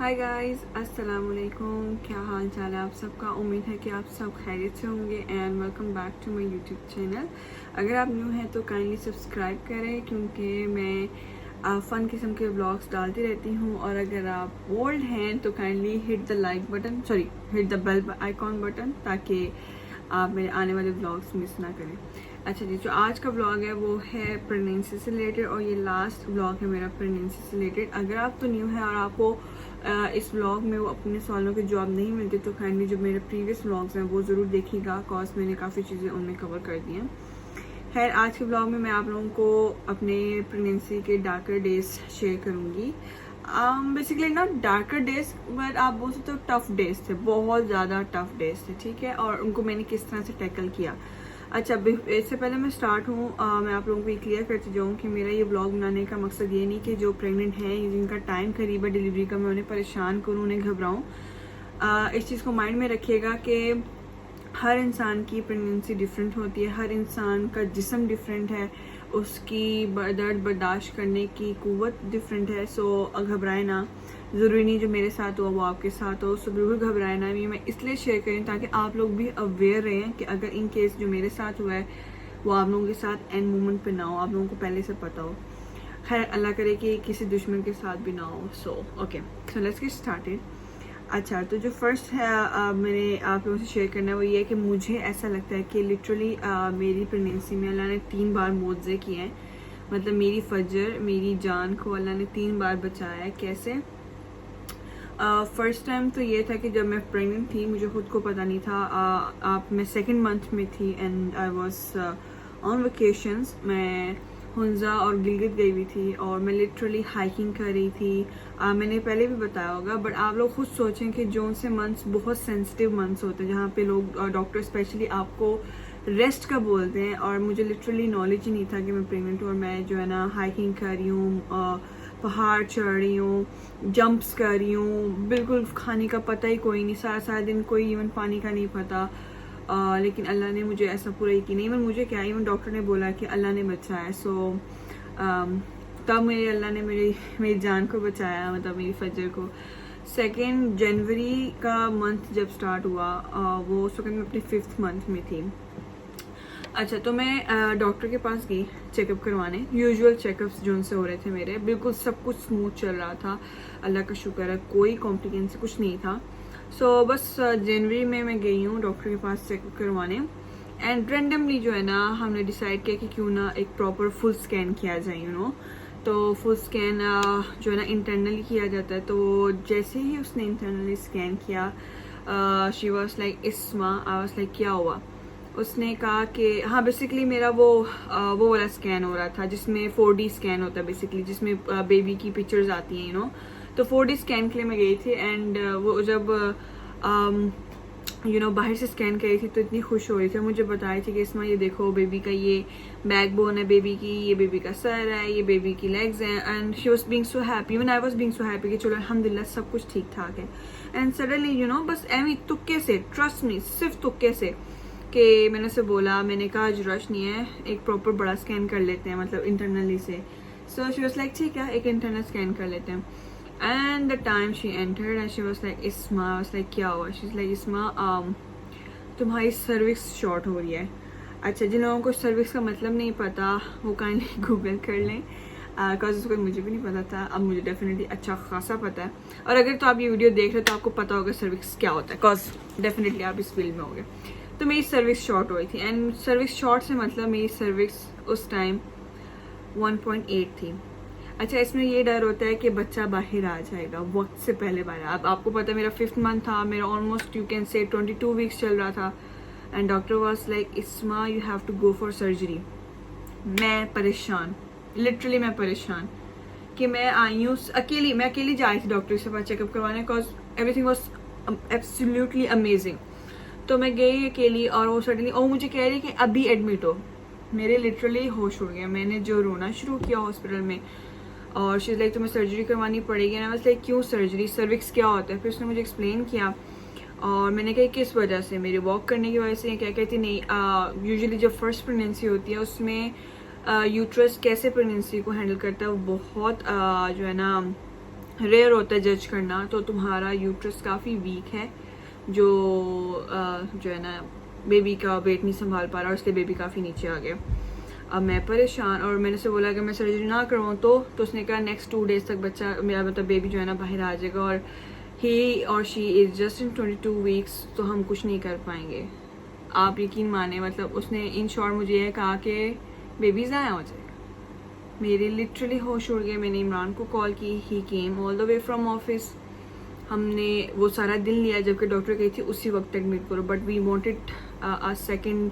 Hi guys, अस्सलाम वालेकुम। क्या हाल चाल है आप सबका। उम्मीद है कि आप सब खैरियत से होंगे and welcome back to my YouTube channel. अगर आप न्यू हैं तो काइंडली सब्सक्राइब करें क्योंकि मैं फ़न किस्म के व्लॉग्स डालती रहती हूँ। और अगर आप ओल्ड हैं तो kindly hit the like button, hit the bell icon button, ताकि आप मेरे आने वाले व्लॉग्स मिस ना करें। अच्छा जी, जो आज का व्लॉग है वो है प्रेगनेंसी से रिलेटेड और ये लास्ट व्लॉग है मेरा प्रेगनेंसी से रिलेटेड। अगर आप तो न्यू है और आपको इस व्लॉग में वो अपने सवालों के जवाब नहीं मिलते तो काइंडली जो मेरे प्रीवियस व्लॉग्स हैं वो ज़रूर देखिएगा, कॉज मैंने काफ़ी चीज़ें उनमें कवर कर दी हैं। खैर, आज के व्लॉग में मैं आप लोगों को अपने प्रेगनेंसी के डार्कर डेज शेयर करूँगी। Basically not darker days but आप बोल सकते हो टफ डेज थे, बहुत ज़्यादा टफ डेज थे, ठीक है। और उनको मैंने किस तरह से टैकल किया। अच्छा, इससे पहले मैं स्टार्ट हूँ, मैं आप लोगों को ये क्लियर करती जाऊँ कि मेरा ये व्लॉग बनाने का मकसद ये नहीं कि जो प्रेग्नेंट हैं जिनका टाइम करीब है डिलीवरी का, मैं उन्हें परेशान करूँ, उन्हें घबराऊँ। इस चीज़ को माइंड में रखिएगा कि हर इंसान की प्रेगनेंसी डिफरेंट होती है, हर इंसान का जिस्म डिफरेंट है, उसकी दर्द बर्दाश्त करने की कुव्वत डिफरेंट है। सो घबराए ना, ज़रूरी नहीं जो मेरे साथ हुआ वो आपके साथ हो, सो बिल्कुल घबराए ना। ये मैं इसलिए शेयर करूँ ताकि आप लोग भी अवेयर रहें कि अगर इन केस जो मेरे साथ हुआ है वो आप लोगों के साथ एंड मोमेंट पे ना हो, आप लोगों को पहले से पता हो। खैर, अल्लाह करे कि किसी दुश्मन के साथ भी ना हो। So let's get started. अच्छा, तो जो फर्स्ट है मैंने आप लोगों से शेयर करना है वो ये है कि मुझे ऐसा लगता है कि लिटरली मेरी प्रेगनेंसी में अल्लाह ने 3 बार मुआवजे किए हैं। मतलब मेरी फजर, मेरी जान को अल्लाह ने 3 बार बचाया है। कैसे? फर्स्ट टाइम तो ये था कि जब मैं प्रेग्नेंट थी मुझे खुद को पता नहीं था। मैं सेकंड मंथ में थी and I was on vacations. मैं हुंजा और गिलगित गई हुई थी और मैं लिटरली हाइकिंग कर रही थी। मैंने पहले भी बताया होगा बट आप लोग खुद सोचें कि जोन से मंथ्स बहुत सेंसिटिव मंथ्स होते हैं जहाँ पे लोग डॉक्टर स्पेशली आपको रेस्ट का बोलते हैं। और मुझे लिटरली नॉलेज ही नहीं था कि मैं प्रेग्नेंट हूँ और मैं जो है ना हाइकिंग कर रही हूँ, पहाड़ चढ़ रही हूँ, जंप्स कर रही हूँ, बिल्कुल खाने का पता ही कोई नहीं, सारा सारा दिन कोई इवन पानी का नहीं पता। लेकिन अल्लाह ने मुझे ऐसा पूरा यकीन नहीं, इवन मुझे क्या, इवन डॉक्टर ने बोला कि अल्लाह ने बचाया। तब मेरे अल्लाह ने मेरी जान को बचाया, मतलब मेरी फजर को। 2 जनवरी का मंथ जब स्टार्ट हुआ वो उस वक्त मैं अपने 5th मंथ में थी। अच्छा, तो मैं डॉक्टर के पास गई चेकअप करवाने। यूजुअल चेकअप्स जो उनसे हो रहे थे मेरे, बिल्कुल सब कुछ स्मूथ चल रहा था, अल्लाह का शुक्र है, कोई कॉम्प्लिकेशन कुछ नहीं था। बस जनवरी में मैं गई हूँ डॉक्टर के पास चेकअप करवाने एंड रेंडमली जो है ना हमने डिसाइड किया कि क्यों ना एक प्रॉपर फुल स्कैन किया जाए। तो फुल स्कैन जो है ना इंटरनली किया जाता है। तो जैसे ही उसने इंटरनली स्कैन किया, शी वॉज लाइक इस्मा, आई वॉज लाइक क्या हुआ? उसने कहा कि हाँ, बेसिकली मेरा वो वाला स्कैन हो रहा था जिसमें 4D स्कैन होता है बेसिकली, जिसमें बेबी की पिक्चर्स आती हैं। तो 4D स्कैन के लिए मैं गई थी एंड वो जब बाहर से स्कैन कर रही थी तो इतनी खुश हो रही थी, मुझे बता रही थी कि इसमें ये देखो बेबी का ये बैकबोन है, बेबी की ये बेबी का सर है, ये बेबी की लेग्स हैं। And she was being so happy, even I was being so happy कि चलो अल्हम्दुलिल्लाह सब कुछ ठीक ठाक है। एंड सडनली बस एमी तुक्के से, ट्रस्ट मी, सिर्फ तुक्के से कि मैंने उसे बोला, मैंने कहा आज रश नहीं है, एक प्रॉपर बड़ा स्कैन कर लेते हैं, मतलब इंटरनली से। सो शी वाज लाइक ठीक है, एक इंटरनल स्कैन कर लेते हैं। And the time she entered and she was like इस्मा, आई वाज लाइक क्या हुआ? शी इज लाइक इस्मा, तुम्हारी सर्विक्स शॉर्ट हो रही है। अच्छा, जिन लोगों को सर्विक्स का मतलब नहीं पता वो काइंडली गूगल कर लें, बिकॉज उसको मुझे भी नहीं पता था, अब मुझे डेफिनेटली अच्छा खासा पता है। और अगर तो आप ये वीडियो देख रहे हो तो आपको पता होगा सर्विक्स क्या होता है, बिकॉज डेफिनेटली आप इस फील्ड में होंगे। तो मेरी सर्विक्स शॉर्ट हो रही थी एंड सर्विक्स शॉर्ट से मतलब मेरी सर्विक्स उस टाइम 1.8 थी। अच्छा, इसमें ये डर होता है कि बच्चा बाहर आ जाएगा वक्त से पहले बाहर। अब आपको पता है मेरा 5th मंथ था, मेरा ऑलमोस्ट यू कैन से 22 वीक्स चल रहा था एंड डॉक्टर वाज लाइक इस्मा you have to go for surgery. मैं परेशान, लिटरली मैं परेशान कि मैं आई हूँ अकेली, मैं अकेली जा रही थी डॉक्टर के पास चेकअप करवाने, because everything was absolutely amazing. तो मैं गई अकेली और वो सडनली मुझे कह रही कि अभी एडमिट हो। मेरे लिटरली होश उड़ गया, मैंने जो रोना शुरू किया हॉस्पिटल में। और शी इज़ लाइक तुम्हें सर्जरी करवानी पड़ेगी ना। बस लाइक क्यों सर्जरी, सर्विक्स क्या होता है? फिर उसने मुझे एक्सप्लेन किया और मैंने कहा किस वजह से, मेरी वॉक करने की वजह से? क्या कहती नहीं, यूजुअली जब फर्स्ट प्रेगनेंसी होती है उसमें यूट्रस कैसे प्रेगनेंसी को हैंडल करता है वो बहुत जो है ना रेयर होता है जज करना, तो तुम्हारा यूट्रस काफ़ी वीक है, जो जो है ना बेबी का वेट नहीं संभाल पा रहा और उसके बेबी काफ़ी नीचे आ गया। अब मैं परेशान, और मैंने से बोला कि मैं सर्जरी ना करवाऊँ तो उसने कहा नेक्स्ट 2 डेज़ तक बच्चा मेरा मतलब बेबी जो है ना बाहर आ जाएगा, और ही और she is just in 22 weeks, तो हम कुछ नहीं कर पाएंगे। आप यकीन माने, मतलब उसने इन शॉर्ट मुझे ये कहा कि बेबी ज़ाया हो जाएगा। मेरे लिटरली होश उड़ गए। मैंने इमरान को कॉल की, he came all the way from office. हमने वो सारा दिन लिया जबकि डॉक्टर कही थी उसी वक्त एडमिट करो, but we wanted a second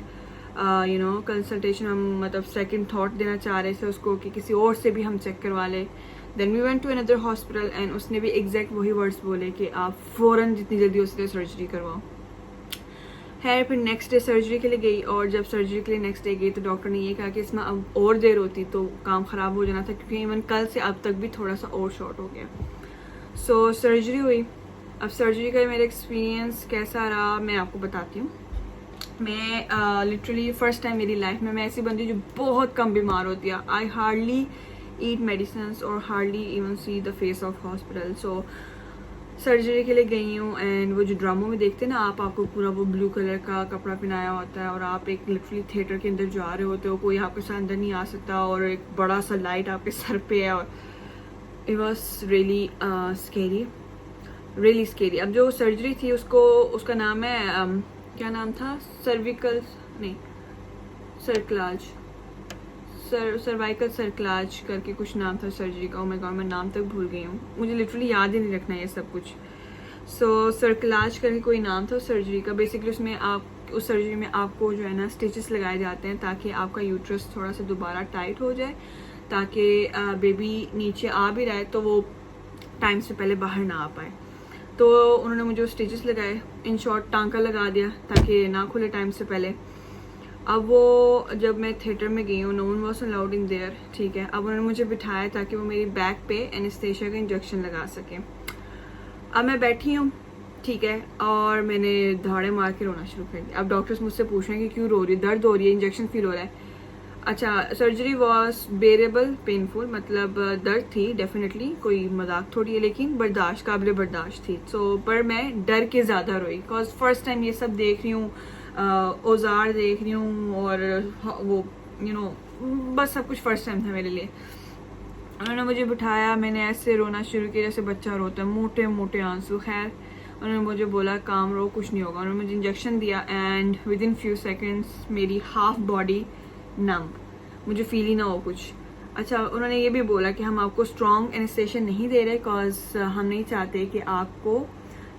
consultation. हम मतलब सेकंड थॉट देना चाह रहे थे उसको कि किसी और से भी हम चेक करवा ले। Then we went to another hospital and उसने भी एग्जैक्ट वही वर्ड्स बोले कि आप फ़ौरन जितनी जल्दी हो सके सर्जरी करवाओ। है फिर नेक्स्ट डे सर्जरी के लिए गई, और जब सर्जरी के लिए नेक्स्ट डे गई तो डॉक्टर ने ये कहा कि इसमें अब और देर होती तो काम ख़राब हो जाना था, क्योंकि इवन कल से अब तक भी थोड़ा सा और शॉर्ट हो गया। सो सर्जरी हुई। अब सर्जरी का मेरा एक्सपीरियंस कैसा रहा मैं आपको बताती हूँ। मैं लिटरली फ़र्स्ट टाइम मेरी लाइफ में, मैं ऐसी बंदी जो बहुत कम बीमार होती है। आई हार्डली ईट मेडिसिन और hardly even see the face of hospital. So surgery के लिए गई हूँ, एंड वो जो ड्रामों में देखते हैं ना आप, आपको पूरा वो ब्लू कलर का कपड़ा पहनाया होता है और आप एक लिटरली थिएटर के अंदर जा रहे होते हो, कोई आपके साथ अंदर नहीं आ सकता, और एक बड़ा सा लाइट आपके सर पे है, और it was really scary, really scary. अब जो सर्जरी थी उसका नाम है क्या नाम था, सर्विकल नहीं सर्कलाज, सर्वाइकल सर्कलाज करके कुछ नाम था सर्जरी का। ओ माय गॉड, मैं नाम तक भूल गई हूँ, मुझे लिटरली याद ही नहीं रखना ये सब कुछ। सो सर्कलाज करके कोई नाम था सर्जरी का। बेसिकली उसमें आप उस सर्जरी में आपको जो है ना स्टिचेस लगाए जाते हैं ताकि आपका यूट्रस थोड़ा सा दोबारा टाइट हो जाए, ताकि बेबी नीचे आ भी रहा है तो वो टाइम से पहले बाहर ना आ पाए। तो उन्होंने मुझे स्टिचेस लगाए, इन शॉर्ट टांका लगा दिया ताकि ना खुले टाइम से पहले। अब वो जब मैं थिएटर में गई हूँ, no one was allowed in there, ठीक है। अब उन्होंने मुझे बिठाया ताकि वो मेरी बैक पे एनेस्थेशिया का इंजेक्शन लगा सकें। अब मैं बैठी हूँ, ठीक है, और मैंने धाड़े मार के रोना शुरू कर दिया। अब डॉक्टर्स मुझसे पूछ रहे हैं कि क्यों रो रही है, दर्द हो रही है, इंजेक्शन फील हो रहा है। अच्छा, सर्जरी वॉज बेरेबल पेनफुल, मतलब दर्द थी डेफिनेटली, कोई मजाक थोड़ी है, लेकिन बर्दाश्त, काबिल बर्दाश्त थी। सो पर मैं डर के ज़्यादा रोई, बिकॉज फर्स्ट टाइम ये सब देख रही हूँ, औजार देख रही हूँ, और वो बस सब कुछ फर्स्ट टाइम था मेरे लिए। उन्होंने मुझे बिठाया, मैंने ऐसे रोना शुरू किया जैसे बच्चा रोता है, मोटे मोटे आंसू। खैर उन्होंने मुझे बोला काम रो, कुछ नहीं होगा। उन्होंने मुझे इंजेक्शन दिया and with in few seconds मेरी हाफ बॉडी नम, मुझे फील ही ना हो कुछ। अच्छा, उन्होंने ये भी बोला कि हम आपको स्ट्रॉन्ग एनेस्थेशिया नहीं दे रहे, बिकॉज हम नहीं चाहते कि आपको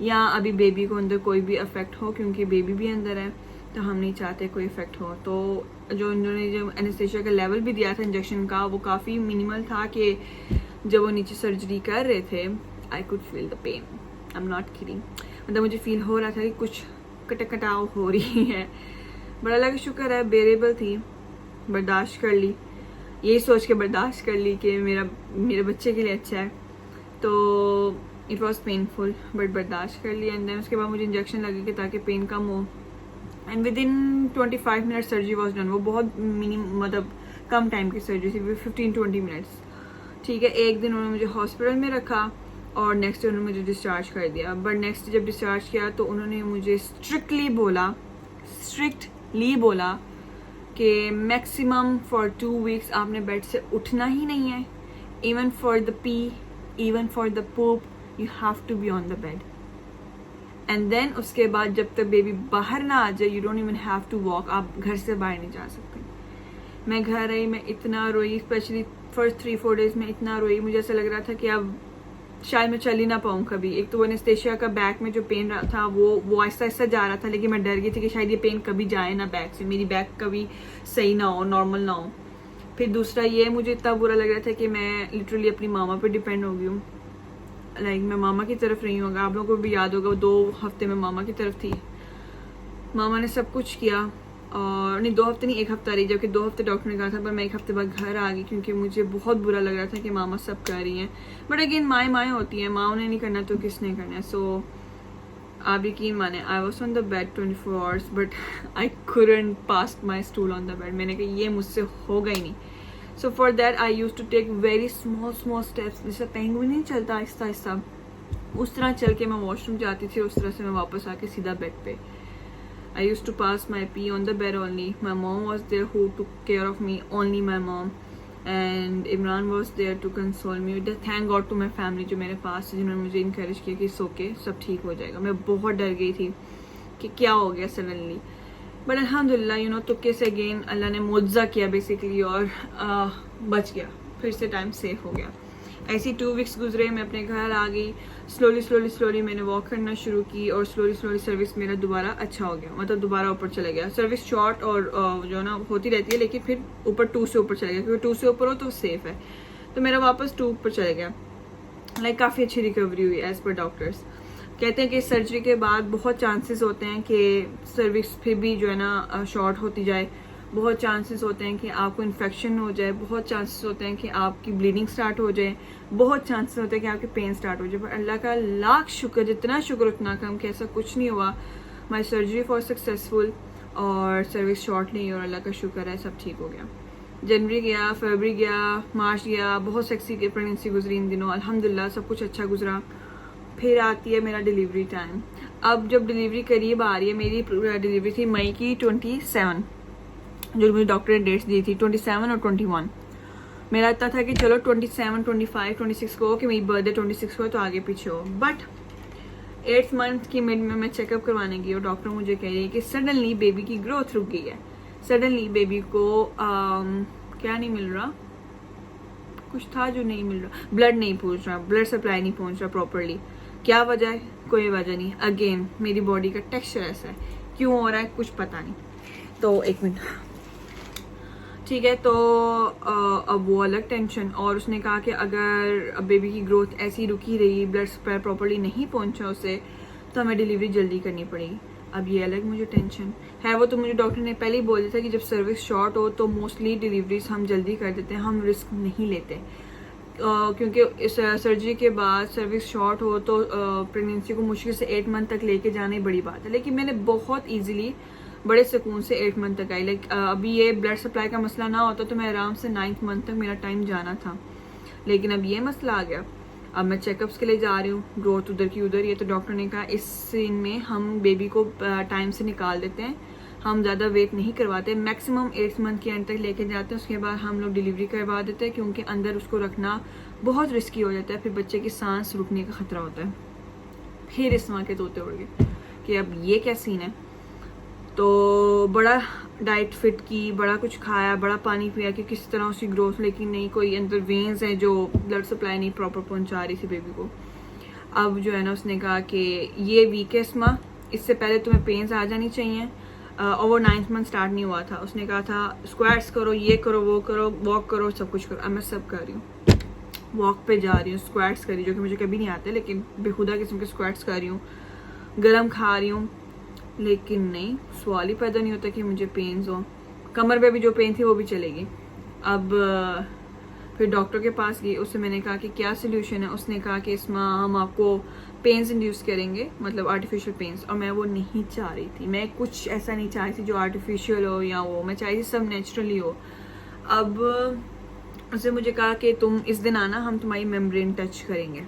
या अभी बेबी को अंदर कोई भी इफेक्ट हो, क्योंकि बेबी भी अंदर है, तो हम नहीं चाहते कोई इफेक्ट हो। तो जो उन्होंने जो एनेस्थेशिया का लेवल भी दिया था इंजेक्शन का, वो काफ़ी मिनिमल था कि जब वो नीचे सर्जरी कर रहे थे I could feel the pain, I am not kidding. मतलब मुझे फील हो रहा था कि कुछ कटाव हो रही है। बड़ा अल्लाह का शुक्र है, बेरेबल थी, बर्दाश्त कर ली, यही सोच के बर्दाश्त कर ली कि मेरे बच्चे के लिए अच्छा है। तो इट वॉज पेनफुल बट बर्दाश्त कर लिया। एंड देन उसके बाद मुझे इंजेक्शन लगे कि ताकि पेन कम हो, and with in 25 minute surgery was done. वो बहुत मतलब कम टाइम की सर्जरी थी, 15-20 मिनट्स, ठीक है। एक दिन उन्होंने मुझे हॉस्पिटल में रखा और नेक्स्ट डे उन्होंने मुझे डिस्चार्ज कर दिया। बट नेक्स्ट जब डिस्चार्ज किया तो उन्होंने मुझे स्ट्रिक्टली बोला कि मैक्सिमम फॉर 2 वीक्स आपने बेड से उठना ही नहीं है, even for the pee, even for the poop, you have to be on the bed. And then उसके बाद जब तक बेबी बाहर ना आ जाए, you don't even have to walk, आप घर से बाहर नहीं जा सकते। मैं घर आई, मैं इतना रोई, स्पेशली फर्स्ट 3-4 डेज में इतना रोई, मुझे ऐसा लग रहा था कि अब शायद मैं चल ही ना पाऊँ कभी। एक तो वो एनेस्थेशिया का बैक में जो पेन रहा था वो आहिस्ता आहिस्ता जा रहा था, लेकिन मैं डर गई थी कि शायद ये पेन कभी जाए ना बैक से, मेरी बैक कभी सही ना हो, नॉर्मल ना हो। फिर दूसरा ये मुझे इतना बुरा लग रहा था कि मैं लिटरली अपनी मामा पे डिपेंड हो गई हूँ। लाइक मैं मामा की तरफ रही हूँ, अगर आप लोगों को भी याद होगा 2 हफ्ते में मामा की तरफ थी। मामा ने सब कुछ किया, और नहीं 2 हफ्ते नहीं, 1 हफ्ता रही, जबकि 2 हफ्ते डॉक्टर ने कहा था, पर मैं 1 हफ्ते बाद घर आ गई क्योंकि मुझे बहुत बुरा लग रहा था कि मामा सब कर रही हैं। बट अगेन माएँ होती हैं, माँ ने नहीं करना तो किसने करना है। सो आप यकीन माने, I was on the bed 24 hours but I couldn't pass my stool on the bed. मैंने कहा ये मुझसे होगा ही नहीं। So for that I use to take very small steps, जैसे पेंगुइन नहीं चलता आहिस्ता आहिस्ता, उस तरह चल के मैं वॉशरूम जाती थी, उस तरह से मैं वापस आके सीधा बेड पे। I used to pass my pee on the bed only. My mom was there who took care of me, only my mom. And Imran was there to console me. Thank God to my family जो मेरे पास थे, जिन्होंने मुझे encourage किया कि सो के सब ठीक हो जाएगा। मैं बहुत डर गई थी कि क्या हो गया सडनली, बट अल्हम्दुलिल्लाह यू नो तुक्के से अगेन अल्लाह ने मुआवजा किया बेसिकली, और बच गया, फिर से टाइम सेफ हो गया। ऐसी 2 वीक्स गुजरे, मैं अपने घर आ गई, स्लोली मैंने वॉक करना शुरू की, और स्लोली सर्विस मेरा दोबारा अच्छा हो गया, मतलब दोबारा ऊपर चला गया। सर्विस शॉर्ट और जो ना होती रहती है, लेकिन फिर ऊपर 2 से ऊपर चला गया, क्योंकि 2 से ऊपर हो तो सेफ है, तो मेरा वापस 2 ऊपर चला गया। लाइक काफ़ी अच्छी रिकवरी हुई एज पर डॉक्टर्स। कहते हैं कि सर्जरी के बाद बहुत चांसेस होते हैं कि सर्विस फिर भी जो है ना शॉर्ट होती जाए, बहुत चांसेस होते हैं कि आपको इन्फेक्शन हो जाए, बहुत चांसेस होते हैं कि आपकी ब्लीडिंग स्टार्ट हो जाए, बहुत चांसेस होते हैं कि आपके पेन स्टार्ट हो जाए। पर अल्लाह का लाख शुक्र, जितना शुक्र उतना कम कि ऐसा कुछ नहीं हुआ। माई सर्जरी फॉर सक्सेसफुल, और सर्विस शॉर्ट नहीं, और अल्लाह का शुक्र है सब ठीक हो गया। जनवरी गया, फरवरी गया, मार्च गया, बहुत सेक्सी की प्रेगनेंसी गुजरी इन दिनों, अल्हम्दुलिल्लाह सब कुछ अच्छा गुजरा। फिर आती है मेरा डिलीवरी टाइम। अब जब डिलीवरी करीब आ रही है, मेरी डिलीवरी थी मई की 27, जो मुझे डॉक्टर ने डेट्स दी थी 27 और 21। मेरा इतना था कि चलो 27, 25, 26 को हो, कि मेरी बर्थडे 26 को है तो आगे पीछे हो। बट 8th मंथ की मिड में मैं चेकअप करवाने गई, और डॉक्टर मुझे कह रही है कि सडनली बेबी की ग्रोथ रुक गई है, सडनली बेबी को क्या नहीं मिल रहा, कुछ था जो नहीं मिल रहा, ब्लड नहीं पहुंच रहा, ब्लड सप्लाई नहीं पहुंच रहा प्रॉपरली। क्या वजह है? कोई वजह नहीं, अगेन मेरी बॉडी का टेक्सचर ऐसा है, क्यों हो रहा है कुछ पता नहीं। तो 1 मिनट, ठीक है। तो अब वो अलग टेंशन, और उसने कहा कि अगर बेबी की ग्रोथ ऐसी रुकी रही, ब्लड सप्लाई प्रॉपरली नहीं पहुंचा उसे, तो हमें डिलीवरी जल्दी करनी पड़ेगी। अब ये अलग मुझे टेंशन है। वो तो मुझे डॉक्टर ने पहले ही बोल दिया था कि जब सर्विस शॉर्ट हो तो मोस्टली डिलीवरीज हम जल्दी कर देते हैं, हम रिस्क नहीं लेते, क्योंकि इस सर्जरी के बाद सर्विस शॉर्ट हो तो प्रेगनेंसी को मुश्किल से 8 मंथ तक लेके जाना ही बड़ी बात है। लेकिन मैंने बहुत ईजिली बड़े सुकून से 8 मंथ तक आई। लाइक अभी ये ब्लड सप्लाई का मसला ना होता तो मैं आराम से 9th मंथ तक मेरा टाइम जाना था, लेकिन अब ये मसला आ गया। अब मैं चेकअप्स के लिए जा रही हूँ, ग्रोथ उधर की उधर। ये तो डॉक्टर ने कहा इस सीन में हम बेबी को टाइम से निकाल देते हैं, हम ज़्यादा वेट नहीं करवाते, मैक्सिमम 8th मंथ के एंड तक लेके जाते हैं, उसके बाद हम लोग डिलीवरी करवा देते हैं, क्योंकि अंदर उसको रखना बहुत रिस्की हो जाता है, फिर बच्चे की सांस रुकने का खतरा होता है। फिर इस माँ के तोते उड़ गए कि अब ये क्या सीन है। तो बड़ा डाइट फिट की, बड़ा कुछ खाया, बड़ा पानी पिया कि किस तरह उसकी ग्रोथ, लेकिन नहीं, कोई अंदर वेन्स हैं जो ब्लड सप्लाई नहीं प्रॉपर पहुंचा रही थी बेबी को। अब जो है ना उसने कहा कि ये वीकेस्ट माँ, इससे पहले तुम्हें पेन्स आ जानी चाहिए, और वो 9th मंथ स्टार्ट नहीं हुआ था। उसने कहा था स्क्वाट्स करो, ये करो, वो करो, वॉक करो, सब कुछ करो। अब मैं सब कर रही हूँ, वॉक पे जा रही हूँ, स्क्वाट्स कर रही हूँ जो कि मुझे कभी नहीं आते, लेकिन बेखुदा किस्म के स्क्वाट्स कर रही हूँ, गरम खा रही हूँ, लेकिन नहीं, सवाल ही पैदा नहीं होता कि मुझे पेन्स हो। कमर पे भी जो पेन थी वो भी चलेगी। अब फिर डॉक्टर के पास गई, उससे मैंने कहा कि क्या सोल्यूशन है। उसने कहा कि इसमें हम आपको पेन्स इंड्यूस करेंगे, मतलब आर्टिफिशियल पेन्स, और मैं वो नहीं चाह रही थी। मैं कुछ ऐसा नहीं चाह रही थी जो आर्टिफिशियल हो या वो, मैं चाह रही थी सब नेचुरली हो। अब उसने मुझे कहा कि तुम इस दिन आना, हम तुम्हारी मेम्ब्रेन टच करेंगे।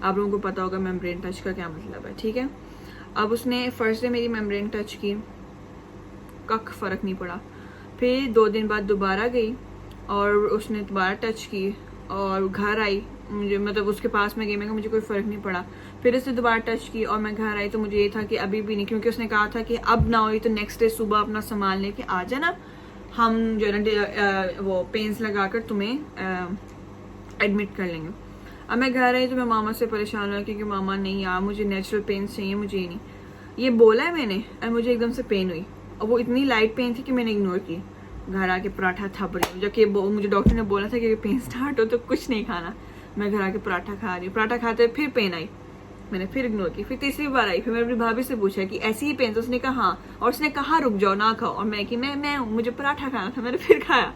आप लोगों को पता होगा मेम्ब्रेन टच का क्या मतलब है, ठीक है। अब उसने फर्स्ट डे मेरी मेम्ब्रेन टच की, कख फ़र्क नहीं पड़ा। फिर 2 दिन बाद दोबारा गई और उसने दोबारा टच की, और घर आई, मुझे मतलब उसके पास में गई, मैं मुझे कोई फ़र्क नहीं पड़ा। फिर उसने दोबारा टच की और मैं घर आई, तो मुझे ये था कि अभी भी नहीं, क्योंकि उसने कहा था कि अब ना हुई तो नेक्स्ट डे सुबह अपना सामान लेके आ जाना, हम जो है ना वो पेन्स लगा कर तुम्हें एडमिट कर लेंगे। अब मैं घर आई तो मैं मामा से परेशान हुआ, क्योंकि मामा नहीं यार मुझे नेचुरल पेन्स चाहिए, मुझे ये नहीं, ये बोला है मैंने, और मुझे एकदम से पेन हुई, और वो इतनी लाइट पेन थी कि मैंने इग्नोर की। घर आके पराठा थप रही हूँ, जबकि मुझे डॉक्टर ने बोला था कि पेन स्टार्ट हो तो कुछ नहीं खाना। मैं घर आके पराठा खा रही हूँ, पराठा खाते फिर पेन आई, मैंने फिर इग्नोर की। फिर तीसरी बार आई, फिर मैंने अपनी भाभी से पूछा कि ऐसी ही पेन, तो उसने कहा हाँ, और उसने कहा रुक जाओ ना खाओ, और मैं कि मैं मुझे पराठा खाना था, मैंने फिर खाया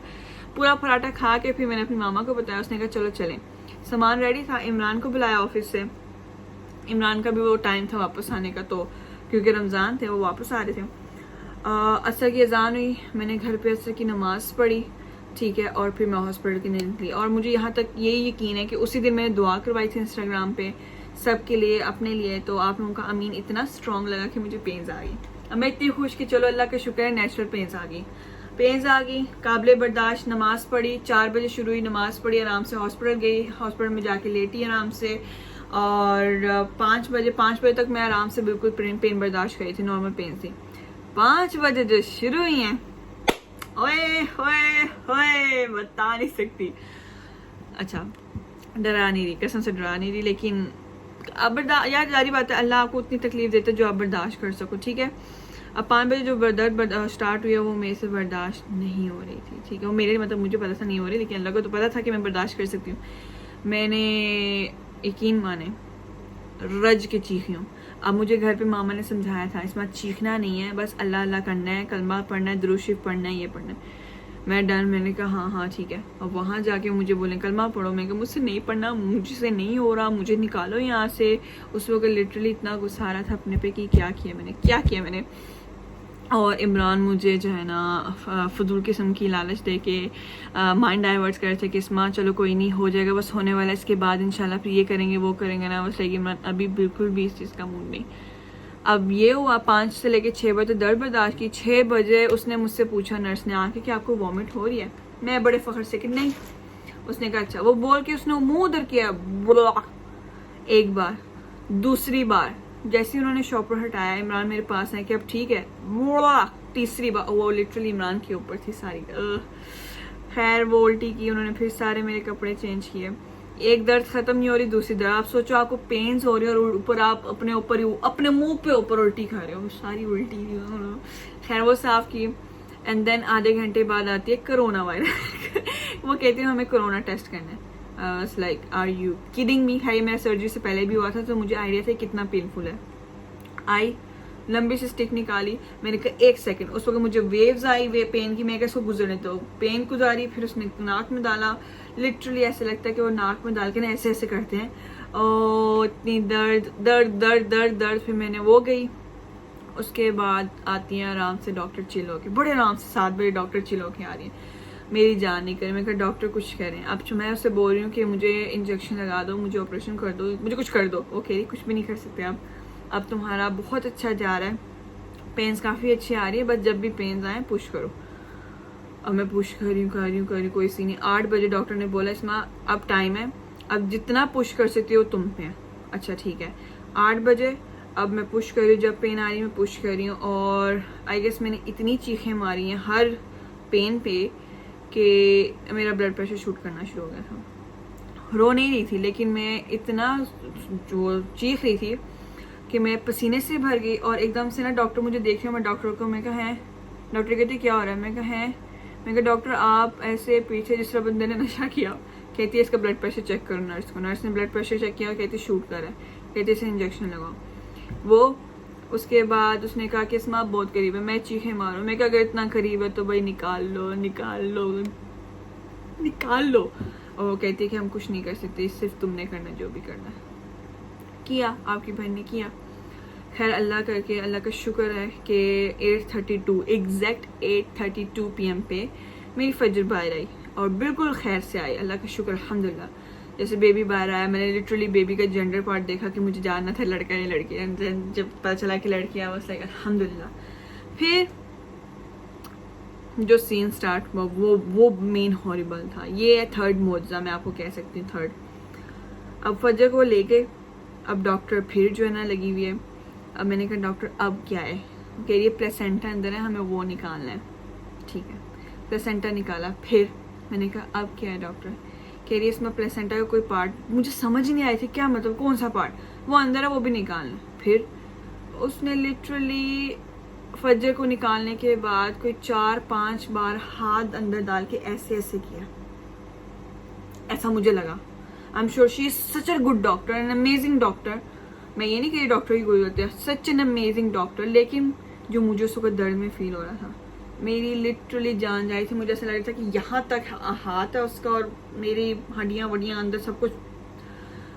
पूरा पराठा खा के। फिर मैंने अपनी मामा को बताया, उसने कहा चलो चलें। सामान रेडी था, इमरान को बुलाया ऑफिस से, इमरान का भी वो टाइम था वापस आने का, तो क्योंकि रमज़ान थे वो वापस आ रहे थे। असर की अजान हुई, मैंने घर पे असर की नमाज़ पढ़ी, ठीक है। और फिर मैं हॉस्पिटल के लिए निकली और मुझे यहाँ तक यही यकीन है कि उसी दिन मैंने दुआ करवाई थी इंस्टाग्राम पे सबके लिए, अपने लिए, तो आप लोगों का अमीन इतना स्ट्रॉन्ग लगा कि मुझे पेन्स आ गई। अब मैं इतनी खुश कि चलो अल्लाह का शुक्र है नेचुरल पेन्स आ गई, काबिल बर्दाश्त। नमाज पढ़ी, 4 बजे शुरू हुई, नमाज पढ़ी, आराम से हॉस्पिटल गई, हॉस्पिटल में जाके लेटी आराम से, और 5 बजे तक मैं आराम से बिल्कुल पेन बर्दाश्त करी थी, नॉर्मल पेन थी। 5 बजे जो शुरू हुई हैं, ओए होए होए बता नहीं सकती। अच्छा, डरा नहीं रही, कसम से डरा नहीं रही, लेकिन अब यार जारी बात है, अल्लाह आपको उतनी तकलीफ देता है जो आप बर्दाश्त कर सको, ठीक है। अब 5 बजे जो दर्द स्टार्ट हुई है वो मेरे से बर्दाश्त नहीं हो रही थी, ठीक है। वो मेरे मतलब मुझे पता था नहीं हो रही, लेकिन अल्लाह को तो पता था कि मैं बर्दाश्त कर सकती हूँ। मैंने यकीन माने रज के चीखी हूँ। अब मुझे घर पे मामा ने समझाया था इसमें चीखना नहीं है, बस अल्लाह अल्लाह करना है, कलमा पढ़ना है, दुरूद शरीफ पढ़ना है, ये पढ़ना है। मैं डन, मैंने कहा हाँ हाँ ठीक है। और वहाँ जाके मुझे बोले कलमा पढ़ो, मैं कहा मुझसे नहीं पढ़ना, मुझसे नहीं हो रहा, मुझे निकालो यहाँ से। उस वक्त लिटरली इतना गुस्सा आ रहा था अपने पे कि क्या किया मैंने। और इमरान मुझे जो है ना फजूल किस्म की लालच दे के माइंड डाइवर्ट कर रहे थे कि इसमा चलो कोई नहीं, हो जाएगा, बस होने वाला है, इसके बाद इंशाल्लाह फिर ये करेंगे वो करेंगे ना। बस लेकिन इमरान अभी बिल्कुल भी इस चीज़ का मूड नहीं। अब ये हुआ 5 से लेके 6 बजे दर्द बर्दाश्त की। 6 बजे उसने मुझसे पूछा, नर्स ने आके, कि आपको वॉमिट हो रही है? मैं बड़े फख्र से कि नहीं। उसने कहा अच्छा। वो बोल के उसने मुंह उधर किया, एक बार, दूसरी बार जैसे उन्होंने शॉपर हटाया, इमरान मेरे पास है कि अब ठीक है, तीसरी बार वो लिटरली इमरान के ऊपर थी सारी। खैर वो उल्टी की उन्होंने, फिर सारे मेरे कपड़े चेंज किए। एक दर्द खत्म नहीं हो रही, दूसरी दर्द। आप सोचो आपको पेन्स हो रही है और ऊपर आप अपने मुंह पे ऊपर उल्टी खा रहे हो, सारी उल्टी। खैर वो साफ की। एंड देन आधे घंटे बाद आती है कोरोना वायरस। वो कहती है हमें कोरोना टेस्ट करना है। Like are you kidding me? है, मेरा सर्जरी से पहले भी हुआ था तो मुझे आइडिया था कितना पेनफुल है। आई लंबी सी स्टिक निकाली, मैंने कहा 1 सेकंड। उस वक्त मुझे वेव्स आई वे पेन की, मैं कैसे गुजरने, तो पेन गुजारी, फिर उसने नाक में डाला। लिटरली ऐसे लगता है कि वो नाक में डाल के ना ऐसे ऐसे करते हैं, और इतनी दर्द दर्द दर्द दर्द दर्द। फिर मैंने वो गई, उसके बाद आती हैं आराम से डॉक्टर चिल होके, बड़े आराम से 7 बजे डॉक्टर चिल होके आ रही है। मेरी जान नहीं करे, मैं कहा डॉक्टर कुछ करें। अब मैं उससे बोल रही हूँ कि मुझे इंजेक्शन लगा दो, मुझे ऑपरेशन कर दो, मुझे कुछ कर दो। वो कह रही कुछ भी नहीं कर सकते आप, अब तुम्हारा बहुत अच्छा जा रहा है, पेन्स काफ़ी अच्छी आ रही है, बस जब भी पेन्स आए पुश करो। अब मैं पुश कर रही हूँ, कोई सी नहीं। 8 बजे डॉक्टर ने बोला इसमें अब टाइम है, अब जितना पुश कर सकती हो तुम पे। अच्छा ठीक है। 8 बजे अब मैं पुश कर रही हूँ, जब पेन आ रही है मैं पुश कर रही हूँ, और आई गेस मैंने इतनी चीखें मारी हैं हर पेन पे कि मेरा ब्लड प्रेशर शूट करना शुरू हो गया था। रो नहीं रही थी, लेकिन मैं इतना जो चीख रही थी कि मैं पसीने से भर गई। और एकदम से ना डॉक्टर मुझे देख रहे, मैं डॉक्टर को, मैं कहा है, डॉक्टर कहती क्या हो रहा है? मैं कहा है, मैं कहा डॉक्टर आप ऐसे पीछे जिस तरह बंदे ने नशा किया। कहती है इसका ब्लड प्रेशर चेक करो नर्स को। नर्स ने ब्लड प्रेशर चेक किया, कहती शूट कर रहा है, कहती इसे इंजेक्शन लगाओ। वो उसके बाद उसने कहा कि इसमें आप बहुत करीब है। मैं चीखें मारूं, मैं कहा अगर इतना करीब है तो भाई निकाल लो निकाल लो निकाल लो। और वो कहती है कि हम कुछ नहीं कर सकते, सिर्फ तुमने करना जो भी करना है। किया, आपकी बहन ने किया। खैर अल्लाह करके, अल्लाह का शुक्र है कि 8:32 एग्जैक्ट 8:32 PM पे मेरी फजर बाहर आई और बिल्कुल खैर से आई। अल्लाह का शुक्र अल्हम्दुलिल्लाह। जैसे बेबी बाहर आया, मैंने लिटरली बेबी का जेंडर पार्ट देखा कि मुझे जानना था लड़का या लड़की। जब पता चला कि लड़की है, बस लाइक अल्हम्दुलिल्लाह। फिर जो सीन स्टार्ट हुआ वो मेन हॉरिबल था। ये है थर्ड मोजा, मैं आपको कह सकती हूँ थर्ड। अब फजर को लेके अब डॉक्टर फिर जो है ना लगी हुई है। अब मैंने कहा डॉक्टर अब क्या है? कह रही है प्लेसेंटा अंदर है, हमें वो निकालना है। ठीक है, प्लेसेंटा निकाला। फिर मैंने कहा अब क्या है डॉक्टर? कह रही है इसमें प्लेसेंटा का कोई पार्ट, मुझे समझ नहीं आई थी क्या मतलब, कौन सा पार्ट, वो अंदर है वो भी निकालना। फिर उसने लिटरली फजर को निकालने के बाद कोई 4-5 बार हाथ अंदर डाल के ऐसे ऐसे किया, ऐसा मुझे लगा। I am sure she is such a good doctor, an amazing doctor. मैं ये नहीं कह रही डॉक्टर की कोई होती है, सच एन अमेजिंग डॉक्टर। लेकिन जो मुझे उस वक्त दर्द में फील हो रहा था, मेरी लिटरली जान जा रही थी। मुझे ऐसा लग रहा था कि यहाँ तक हाथ है उसका और मेरी हड्डियाँ वड्डियाँ अंदर सब कुछ।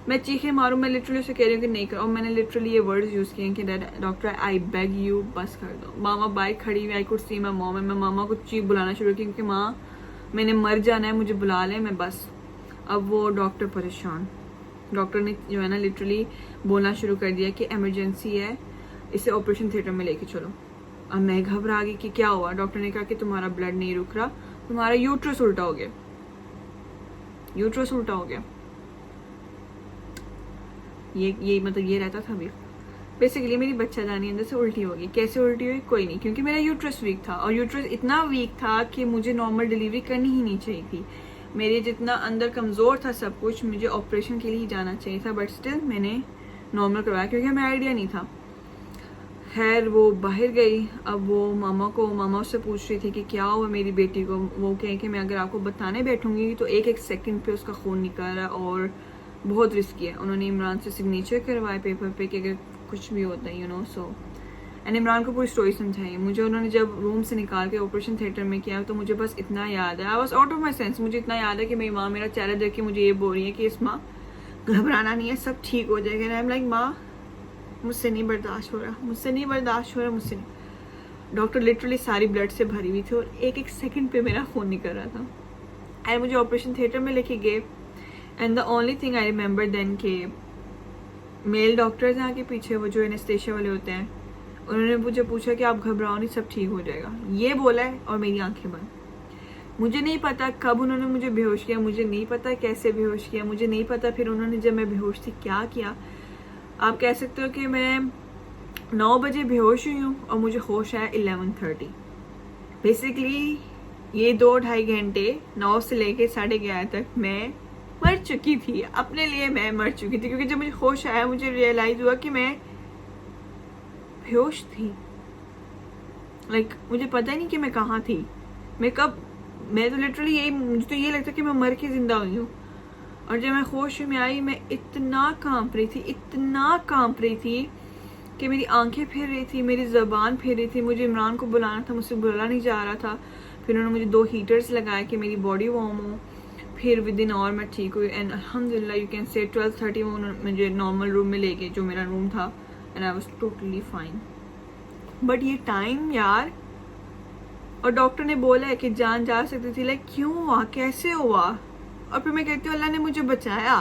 मैं चीखें मारूं, मैं लिटरली उसे कह रही हूँ कि नहीं कर। और मैंने लिटरली ये वर्ड्स यूज़ किए कि डॉक्टर आई बेग यू, बस कर दो। मामा बाइक खड़ी हुई, I could see my mom, मैं मामा को चीख बुलाना शुरू की क्योंकि माँ मैंने मर जाना है, मुझे बुला लें मैं बस। अब वो डॉक्टर परेशान, डॉक्टर ने जो है ना लिटरली बोलना शुरू कर दिया कि इमरजेंसी है, इसे ऑपरेशन थिएटर में लेके चलो। अब मैं घबरा गई कि क्या हुआ। डॉक्टर ने कहा कि तुम्हारा ब्लड नहीं रुक रहा, तुम्हारा यूट्रस उल्टा हो गया, यूट्रस उल्टा हो गया। ये मतलब ये रहता था अभी। बेसिकली मेरी बच्चादानी अंदर से उल्टी हो गई। कैसे उल्टी हुई कोई नहीं, क्योंकि मेरा यूट्रस वीक था, और यूट्रस इतना वीक था कि मुझे नॉर्मल डिलीवरी करनी ही नहीं चाहिए थी। मेरे जितना अंदर कमज़ोर था सब कुछ, मुझे ऑपरेशन के लिए ही जाना चाहिए था, बट स्टिल मैंने नॉर्मल करवाया क्योंकि हमें आइडिया नहीं था। खैर वो बाहर गई। अब वो मामा उससे पूछ रही थी कि क्या हुआ मेरी बेटी को। वो कहे कि मैं अगर आपको बताने बैठूंगी तो एक एक सेकंड पे उसका खून निकल रहा है और बहुत रिस्की है। उन्होंने इमरान से सिग्नेचर करवाए पेपर पे कि अगर कुछ भी होता है, you know. So and Imran को पूरी स्टोरी समझाई मुझे। उन्होंने जब रूम से निकाल के ऑपरेशन थिएटर में किया तो मुझे बस इतना याद है, I was out of my sense. मुझे इतना याद है कि मेरी माँ मेरा चेहरा देख के मुझे ये बोल रही है कि इस माँ घबराना नहीं है, सब ठीक हो जाएगा। आई एम लाइक माँ मुझसे नहीं बर्दाश्त हो रहा, मुझसे नहीं बर्दाश्त हो रहा, मुझसे नहीं। डॉक्टर लिटरली सारी ब्लड से भरी हुई थी और एक एक सेकंड पे मेरा खून निकल रहा था। एंड मुझे ऑपरेशन थिएटर में लेके गए। And the only thing I remember then के मेल डॉक्टर्स यहाँ के पीछे, वो जो एनेस्थेशिया वाले होते हैं, उन्होंने मुझे पूछा कि आप घबराओ नहीं, सब ठीक हो जाएगा, ये बोला है। और मेरी आंखें बंद। मुझे नहीं पता कब उन्होंने मुझे बेहोश किया, मुझे नहीं पता कैसे बेहोश किया, मुझे नहीं पता फिर उन्होंने जब मैं बेहोश थी क्या किया। आप कह सकते हो कि मैं 9 बजे बेहोश हुई हूँ और मुझे होश आया 11:30। बेसिकली ये 2-2.5 घंटे 9 से लेके 11:30 तक मैं मर चुकी थी। अपने लिए मैं मर चुकी थी, क्योंकि जब मुझे होश आया मुझे रियलाइज हुआ कि मैं बेहोश थी। लाइक मुझे पता ही नहीं कि मैं कहाँ थी, मैं कब, मैं तो लिटरली यही, मुझे तो ये लगता कि मैं मर के जिंदा हुई हूँ। और जब मैं होश में आई मैं इतना कांप रही थी, इतना कांप रही थी कि मेरी आंखें फिर रही थी, मेरी ज़बान फिर रही थी। मुझे इमरान को बुलाना था, मुझसे बुला नहीं जा रहा था। फिर उन्होंने मुझे 2 हीटर्स लगाए कि मेरी बॉडी वार्म हो। फिर विद इन आवर मैं ठीक हुई। एंड अल्हम्दुलिल्लाह यू कैन से 12:30 में मुझे नॉर्मल रूम में ले गए, जो मेरा रूम था। And I was totally fine. But ये टाइम यार, और डॉक्टर ने बोला है कि जान जा सकती थी। लाइक क्यों हुआ, कैसे हुआ? और फिर मैं कहती हूँ अल्लाह ने मुझे बचाया।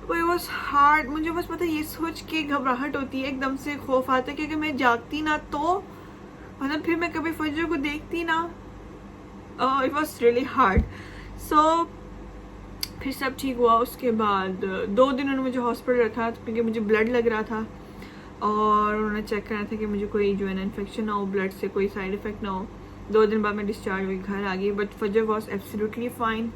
It was hard. मुझे बस पता ये सोच के घबराहट होती है, एकदम से खौफ आता है कि अगर मैं जागती ना तो, मतलब फिर मैं कभी फजर को देखती ना। It was really hard. So फिर सब ठीक हुआ। उसके बाद 2 दिन उन्होंने मुझे हॉस्पिटल रखा क्योंकि मुझे ब्लड लग रहा था और उन्होंने चेक करना था कि मुझे कोई जो है ना इन्फेक्शन ना हो, ब्लड से कोई साइड इफेक्ट ना हो। 2 दिन बाद मैं डिस्चार्ज हुई, घर आ गई। बट फजर वॉज एब्सोल्युटली फाइन।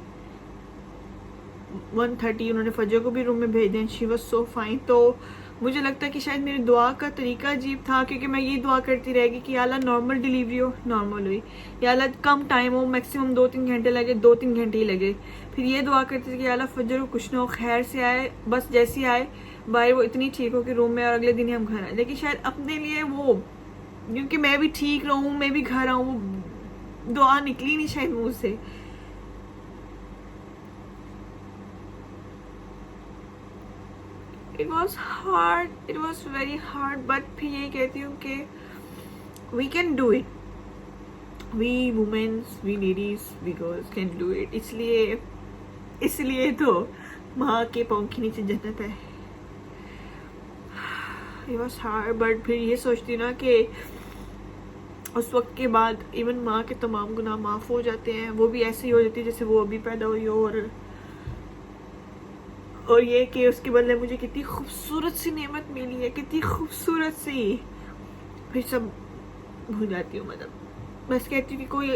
1:30 उन्होंने फजर को भी रूम में भेज दिया। She was so fine. तो मुझे लगता है कि शायद मेरी दुआ का तरीका अजीब था, क्योंकि मैं ये दुआ करती रहेगी कि या अल्लाह नॉर्मल डिलीवरी हो, नॉर्मल हुई। या अल्लाह कम टाइम हो, मैक्सिमम 2-3 घंटे लगे, 2-3 घंटे ही लगे। फिर ये दुआ करती थी कि या अल्लाह फजर को कुछ ना हो, खैर से आए, बस जैसी आए बाहर वो इतनी ठीक हो कि रूम में, और अगले दिन ही हम घर आए। लेकिन शायद अपने लिए वो, क्योंकि मैं भी ठीक रहूँ, मैं भी घर आऊँ, वो दुआ निकली नहीं शायद मुँह से। It was hard, it was very hard, but फिर ये कहती हूँ कि we can do it, we women, we ladies, we girls can do it। इसलिए तो माँ के पाँव के नीचे जन्नत है। It was hard, but फिर ये सोचती ना कि उस वक्त के बाद इवन माँ के तमाम गुनाह माफ़ हो जाते हैं। वो भी ऐसे ही हो जाती है जैसे वो अभी पैदा हुई हो। और ये कि उसके बदले मुझे कितनी खूबसूरत सी नेमत मिली है, कितनी खूबसूरत सी। फिर सब भूल जाती हूँ। मतलब बस कहती हूँ कि कोई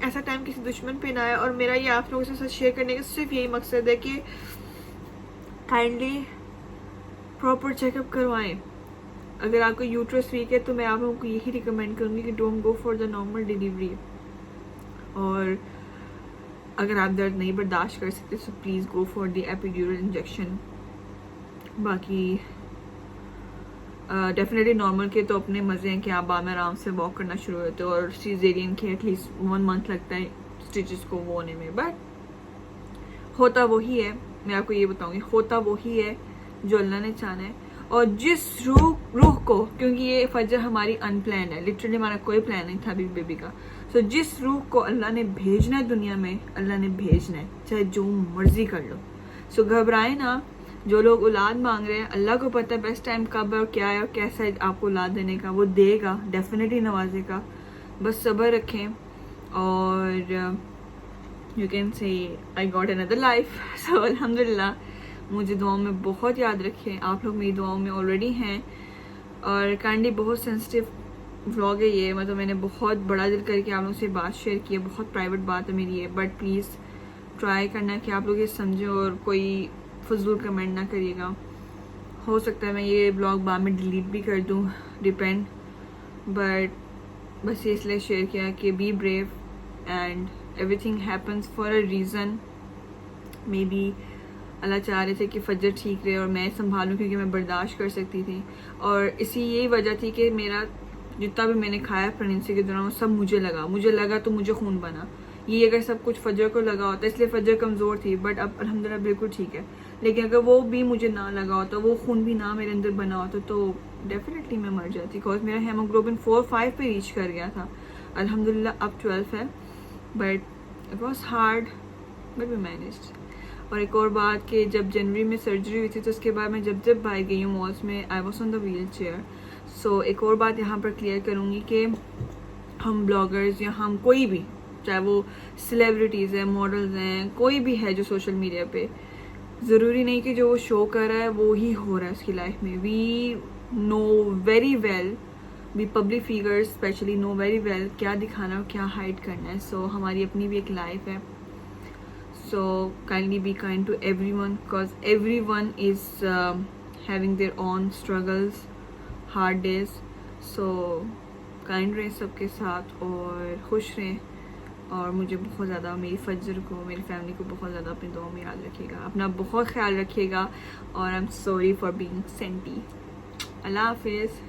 ऐसा टाइम किसी दुश्मन पे ना आए। और मेरा ये आप लोगों के साथ शेयर करने का सिर्फ यही मकसद है कि काइंडली प्रॉपर चेकअप करवाएं। अगर आपका यूट्रस वीक है तो मैं आप लोगों को यही रिकमेंड करूँगी कि don't go for the normal delivery. और अगर आप दर्द नहीं बर्दाश्त कर सकते तो please go for the epidural injection. बाकी डेफिनेटली नॉर्मल के तो अपने मज़े हैं कि आप बाद में आराम से वॉक करना शुरू होते हो, और सीजेरियन के एटलीस्ट 1 मंथ लगता है स्टिचेस को वो होने में। बट होता वही है, मैं आपको ये बताऊंगी, होता वही है जो अल्लाह ने चाहा है। और जिस रूह को, क्योंकि ये फजर हमारी अनप्लान है, लिटरली हमारा कोई प्लान नहीं था बीबी बेबी का, सो जिस रूह को अल्लाह ने भेजना है दुनिया में, अल्लाह ने भेजना है, चाहे जो मर्जी कर लो। सो घबराए ना, जो लोग औलाद मांग रहे हैं, अल्लाह को पता है बेस्ट टाइम कब है और क्या है और कैसा है आपको औलाद देने का, वो देगा, डेफिनेटली नवाजेगा। बस सब्र रखें और you can say I got another life. So अल्हम्दुलिल्लाह, मुझे दुआओं में बहुत याद रखें, आप लोग मेरी दुआओं में ऑलरेडी हैं। और काइंडली बहुत सेंसिटिव व्लॉग है ये, मतलब मैंने बहुत बड़ा दिल करके आप लोगों से बात शेयर की है, बहुत प्राइवेट बात है मेरी ये, बट प्लीज़ ट्राई करना कि आप लोग ये समझें और कोई फजूल कमेंट ना करिएगा। हो सकता है मैं ये ब्लॉग बाद में डिलीट भी कर दूँ, डिपेंड, बट बस ये इसलिए शेयर किया कि be brave and everything happens for a reason. Maybe अल्लाह चाह रहे थे कि फजर ठीक रहे और मैं संभालूं, क्योंकि मैं बर्दाश्त कर सकती थी। और इसी यही वजह थी कि मेरा जितना भी मैंने खाया प्रेगनेंसी के दौरान वो सब मुझे लगा तो मुझे खून बना। ये अगर सब कुछ फजर को लगा होता, इसलिए फजर कमज़ोर थी, बट अब अल्हम्दुलिल्लाह बिल्कुल ठीक है। लेकिन अगर वो भी मुझे ना लगा होता, वो खून भी ना मेरे अंदर बना होता, तो डेफिनेटली मैं मर जाती, बिकॉज मेरा हेमोग्लोबिन 4-5 पे रीच कर गया था। अल्हम्दुलिल्लाह अब 12 है, but it was hard, but we managed. और एक और बात कि जब जनवरी में सर्जरी हुई थी, तो उसके बाद मैं जब बाहर गई हूँ मॉल्स में, I was on the wheel chair. So एक और बात यहाँ पर क्लियर करूँगी कि हम ब्लॉगर्स या हम कोई भी, चाहे वो सेलिब्रिटीज़ हैं, मॉडल्स हैं, कोई भी है जो सोशल मीडिया पे, ज़रूरी नहीं कि जो वो शो कर रहा है वो ही हो रहा है उसकी लाइफ में। We know very well, we public figures specially know very well क्या दिखाना और क्या हाइड करना है। सो हमारी अपनी भी एक लाइफ है। So kindly be kind to everyone, because everyone is having their own struggles, hard days. So kind रहें सबके साथ और खुश रहें, और मुझे बहुत ज़्यादा, मेरी फजर को, मेरी फैमिली को बहुत ज़्यादा अपनी दुआओं में याद रखिएगा, अपना बहुत ख्याल रखिएगा। और I am sorry for being senti. अल्लाह हाफिज़।